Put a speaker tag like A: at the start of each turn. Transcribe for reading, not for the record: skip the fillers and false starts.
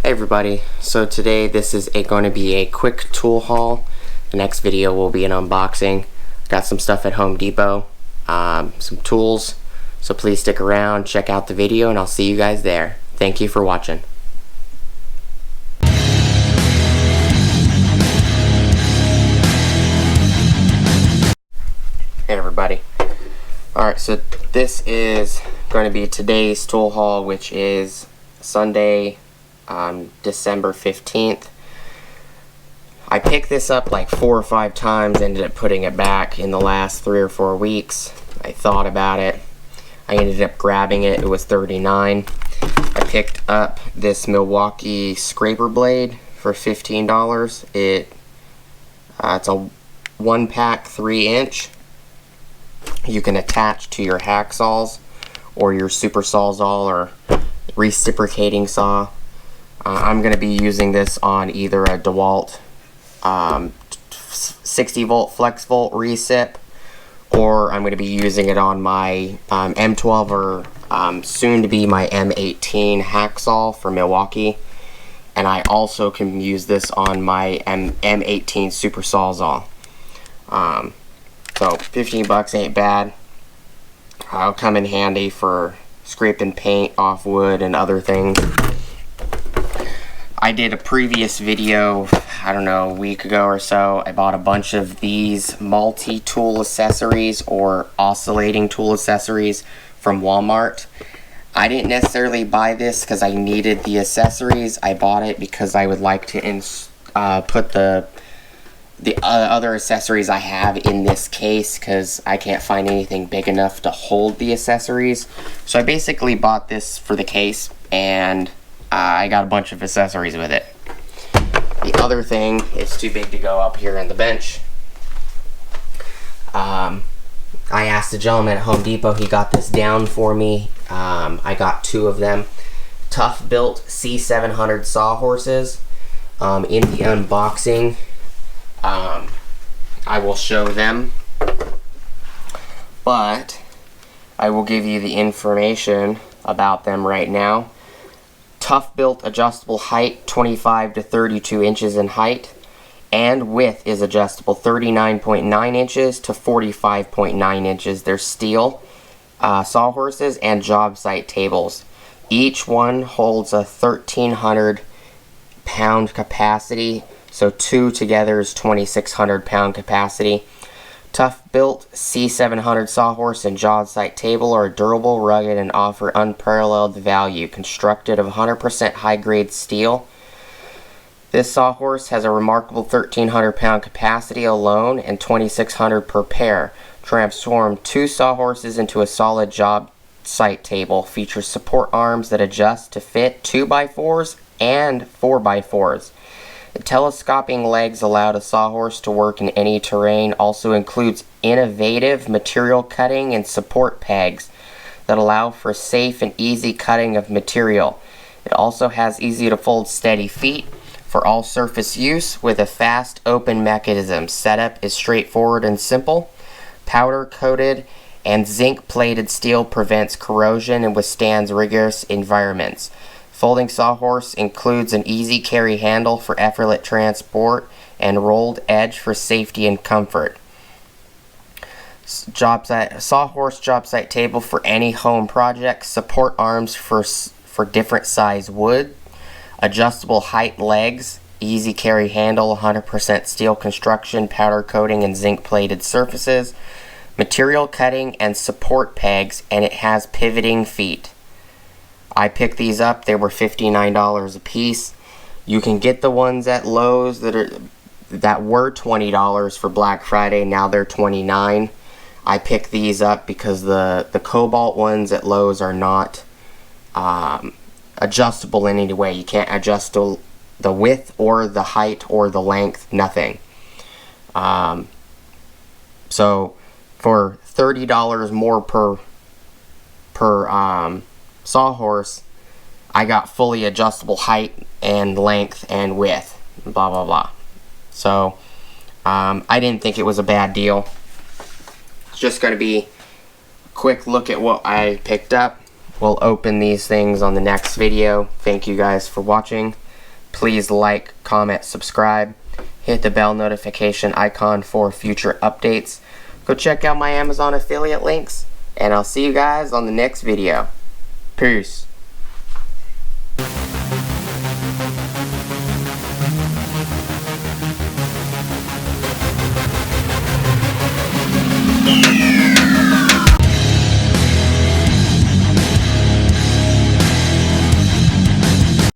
A: Hey everybody, so today this is going to be a quick tool haul. The next video will be an unboxing. Got some stuff at Home Depot, some tools, so please stick around, check out the video, and I'll see you guys there. Thank you for watching. Hey everybody. Alright, so this is going to be today's tool haul, which is Sunday, December 15th. I picked this up like 4 or 5 times, ended up putting it back in the last 3 or 4 weeks. I thought about it. I ended up grabbing it. It was $39. I picked up this Milwaukee scraper blade for $15. It's a 1-pack 3-inch. You can attach to your hacksaws or your super sawzall or reciprocating saw. I'm going to be using this on either a DeWalt 60 volt flex volt recip, or I'm going to be using it on my M12 or soon to be my M18 hacksaw for Milwaukee, and I also can use this on my M18 super sawzall. So 15 bucks ain't bad. It'll come in handy for scraping paint off wood and other things. I did a previous video, I don't know, a week ago or so. I bought a bunch of these multi-tool accessories or oscillating tool accessories from Walmart. I didn't necessarily buy this because I needed the accessories. I bought it because I would like to put the other accessories I have in this case, because I can't find anything big enough to hold the accessories. So I basically bought this for the case, and I got a bunch of accessories with it. The other thing is too big to go up here on the bench. I asked the gentleman at Home Depot, he got this down for me. I got 2 of them. ToughBuilt C700 sawhorses. In the unboxing, I will show them, but I will give you the information about them right now. ToughBuilt adjustable height 25 to 32 inches in height, and width is adjustable 39.9 inches to 45.9 inches. They're steel sawhorses and job site tables. Each one holds a 1,300 pound capacity, so 2 together is 2,600 pound capacity. ToughBuilt C700 sawhorse and job site table are durable, rugged, and offer unparalleled value. Constructed of 100% high-grade steel, this sawhorse has a remarkable 1,300 pound capacity alone and 2,600 per pair. Transform 2 sawhorses into a solid job site table. Features support arms that adjust to fit 2x4s and 4x4s. The telescoping legs allow a sawhorse to work in any terrain. Also includes innovative material cutting and support pegs that allow for safe and easy cutting of material. It also has easy to fold steady feet for all surface use with a fast open mechanism. Setup is straightforward and simple. Powder coated and zinc plated steel prevents corrosion and withstands rigorous environments. Folding sawhorse includes an easy carry handle for effortless transport and rolled edge for safety and comfort. Sawhorse job site table for any home project. Support arms for different size wood. Adjustable height legs. Easy carry handle. 100% steel construction. Powder coating and zinc plated surfaces. Material cutting and support pegs, and it has pivoting feet. I picked these up. They were $59 a piece. You can get the ones at Lowe's that were $20 for Black Friday. Now they're $29. I picked these up because the Cobalt ones at Lowe's are not adjustable in any way. You can't adjust the width or the height or the length, nothing. So for $30 more per sawhorse, I got fully adjustable height and length and width, blah blah blah. So I didn't think it was a bad deal. It's just going to be a quick look at what I picked up. We'll open these things on the next video. Thank you guys for watching. Please like, comment, subscribe. Hit the bell notification icon for future updates. Go check out my Amazon affiliate links, and I'll see you guys on the next video. Peace.
B: Yeah.